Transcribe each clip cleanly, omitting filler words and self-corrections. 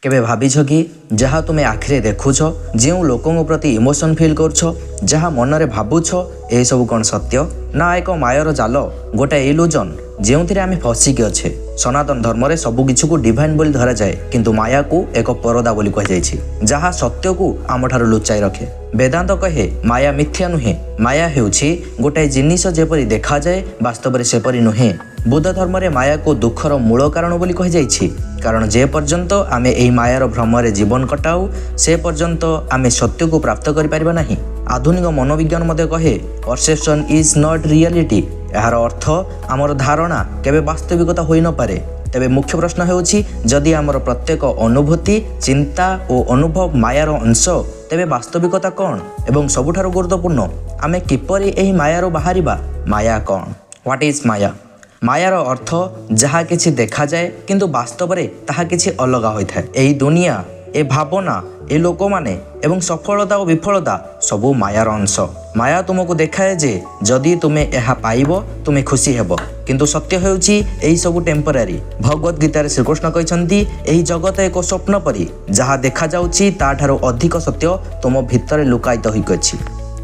केबे भाविछ कि जहाँ तुम्हें आखिरे देखुछ जो लोकों प्रति इमोशन फिल करछ जहाँ मनरे भावुछ ए सब कौन सत्य ना एक मायर जाल गोटे इल्यूजन जो आम फसिकी अच्छे। सनातन धर्म रे सबु किछु को डिवाइन बोली धरा जाए किंतु माया को एक परदा बोली कह जायछि जहाँ सत्य को आम ठारू लुचाई रखे। वेदांत कहे माया मिथ्या नुहे, माया हेउछि गोटे जिनिस जेपरि देखा जाए वास्तव रे सेपरि नुहे। बुद्ध धर्म रे माया को दुखर मूल कारण बोली कह जायछि कारण जे पर्यंत आमे एही मायार भ्रम रे जीवन कटाऊ से पर्यंत आमे सत्य को प्राप्त करि परिबा नाही। आधुनिक मनोविज्ञान मध्य कहे परसेप्शन इज नॉट रियलिटी। यार अर्थ आमर धारणा केबे वास्तविकता होई न पारे। तेबे मुख्य प्रश्न हेउछि जदि आमर प्रत्येक अनुभूति चिंता और अनुभव मायार अंश तेबे वास्तविकता कौन एवं सबुठारु गुरुत्वपूर्ण आमे किपरि एही मायारो बाहरिबा। माया कौन? व्हाट इज माया? मायार अर्थ जहाँ किछि देखा जाए किंतु वास्तव रे ताहा किछि अलगा होइथाय। एही दुनिया ए भावना ए लोक माने एवं सफलता और विफलता सबू मायार अंश। माया तुमको देखाए जे जदि तुमे एहा पाइबो तुमे खुशी हेबो किंतु सत्य हेउछि एही सबू टेम्परारी। भगवद गीता रे श्रीकृष्ण कहछन्ती एही जगत एक स्वप्न परी जहाँ देखा जाउछि ताठारो अधिक सत्य तुम भितरे लुकायित होइक अछि।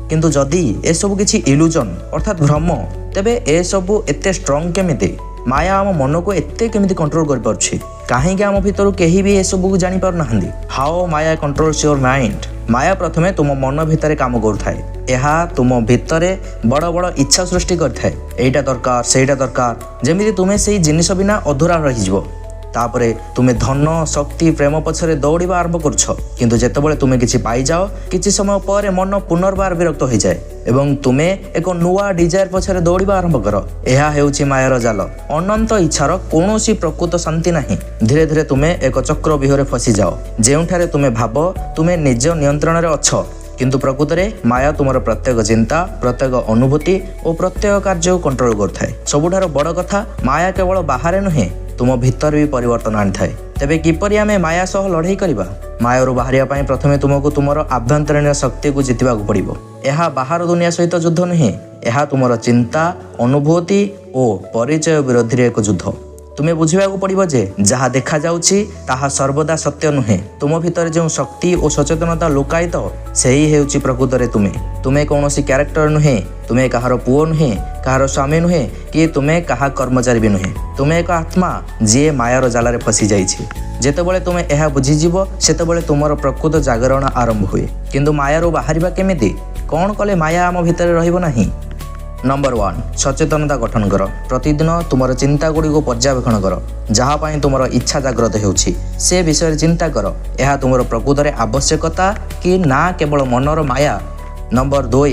किंतु जदि ए सबू किछि इल्यूजन अर्थात भ्रम तेबे ए सबू एते स्ट्रॉंग केमिति? माया आम मन को एते केमिति कंट्रोल कर पारछि? काहेकि आम भितर केही भी ए सबू को जानि पार नाहंदी। How maya controls your mind? माया प्रथमे तुम मन भितरे काम करुथाए। एहा तुम भितरे बड़ बड़ इच्छा सृष्टि करथाए। एइटा दरकार सेइटा दरकार जेमिति तुमे सेई जिनिस बिना अधूरा रहि जिवो। तापरे तुमे धन शक्ति प्रेम पछरे दौड़िबा आरंभ करछ किंतु जेतेबेले तुमे किछि पाई जाओ किछि समय पर मन पुनर्बार विरक्त हो जाए एवं तुमे एक नुआ डिजायर पछरे दौड़िबा आरंभ कर। एहा हेउछि मायार जाल। अनंत इच्छार कोनोसी प्रकृत शांति नाही। धीरे धीरे तुमे एक चक्र व्यूहरे फसी जाओ जेउठारे तुमे भाबो तुमे निज नियंत्रण रे अछ किंतु प्रकृत रे माया तुमर प्रत्येक चिंता प्रत्येक अनुभूति और प्रत्येक कार्य को कंट्रोल करथाय। सबुठार बड़ कथा माया केवल बाहरे नुहे तुम भीतर भी परिवर्तन आनिथाए। तेबे किपरि आमे माया सह लड़ाई करिबा? मायारू बाहरिया पई प्रथमे तुमको तुमर आभ्यंतरीण शक्ति को जितबाक पड़िबो। एहा बाहर दुनिया सहित युद्ध नुहे, एहा तुमर चिंता अनुभूति और परिचय विरोधी एक युद्ध। तुमे बुझिबाक पड़िबो जे जहाँ देखा जाउछि ताहा सर्वदा सत्य नुहे। तुम भीतर जो शक्ति और सचेतनता लुकायित सेही हेउछि प्रकृत रे तुमे। तुमे कौनसी क्यारेक्टर नुहे, तुमे कहार पुओ नुहे कहार स्वामी नुहे कि तुमे कहा कर्मचारी भी नुहे। तुमे एक आत्मा जी मायार जाल फसी जाइछि। जेतेबेले तुमे एहा बुझीजिवो सेतेबेले तुमर प्रकृत जागरण आरंभ हुए। किंतु मायारू बाहरिबा केमिति? कौन कले माया आम भितर रहिबो नाही? नंबर 1 सचेतनता गठन कर। प्रतिदिन तुमर चिंता गुड़ी को पर्यवेक्षण कर। जहाँ पाई तुमर इच्छा जाग्रत होउछि से विषय चिंता कर। यह तुमर प्रकृत रे आवश्यकता कि ना केवल मनर माया। नंबर 2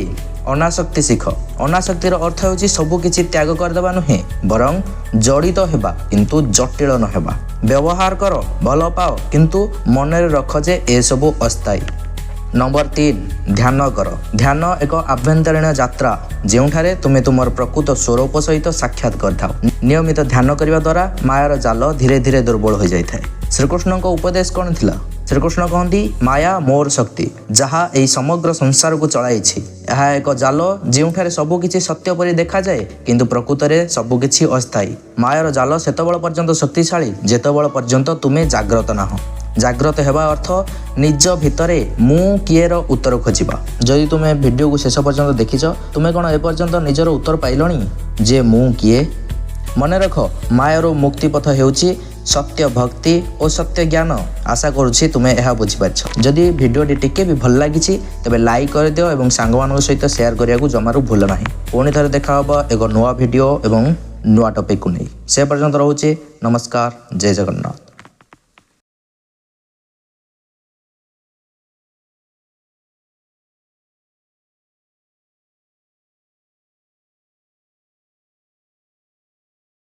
अनासक्ति शिख। अनासक्तिर अर्थ होउछि सबु किछि त्याग करदेबा नुहे बरं जड़ित हेबा किंतु जटिल न हेबा। व्यवहार कर भल पाओ किंतु मनरे रख जे ए सबु अस्थायी। नंबर 3 ध्यान कर। ध्यान एक आभ्यंतरीण यात्रा जेउठारे तुमे तुमर प्रकृत स्वरूप सहित साक्षात करथाओ। नियमित ध्यान करिबा द्वारा मायार जाल धीरे धीरे दुर्बल हो जाइथाय। श्रीकृष्ण को उपदेश कौन थिला? श्रीकृष्ण कहती माया मोर शक्ति जहाँ यही समग्र संसार को चलाइछि। यह एक जाल जोठारे सबु किछि सत्य परि देखा जाए किंतु प्रकृत रे सबु किछि अस्थायी। मायार जाल सेतबेल पर्यंत शक्तिशाली जेतबेल पर्यंत तुमे जाग्रत नाह। जाग्रत हेबा अर्थ निज भितरे मु किएर उत्तर खोजिबा। जदि तुमे वीडियो को शेष पर्यंत देखिछ तुमे कोन ए पर्यंत निजर उत्तर पाइलणी जे मु किए? मने रख मायारो मुक्ति पथ हेउछि सत्य भक्ति और सत्य ज्ञान। आशा करुछि तुमे एहा बुझी पाछ। जदि वीडियोटी टिके भी भल लागिछि तबे लाइक कर दियो एवं सांगमान सहित शेयर करिया को जमारू भूल नाही। पुणी थरे देखा हबा एक नुआ वीडियो एवं नुआ टॉपिक को नहीं। से पर्यंत रहूछि नमस्कार। जय जगन्नाथ।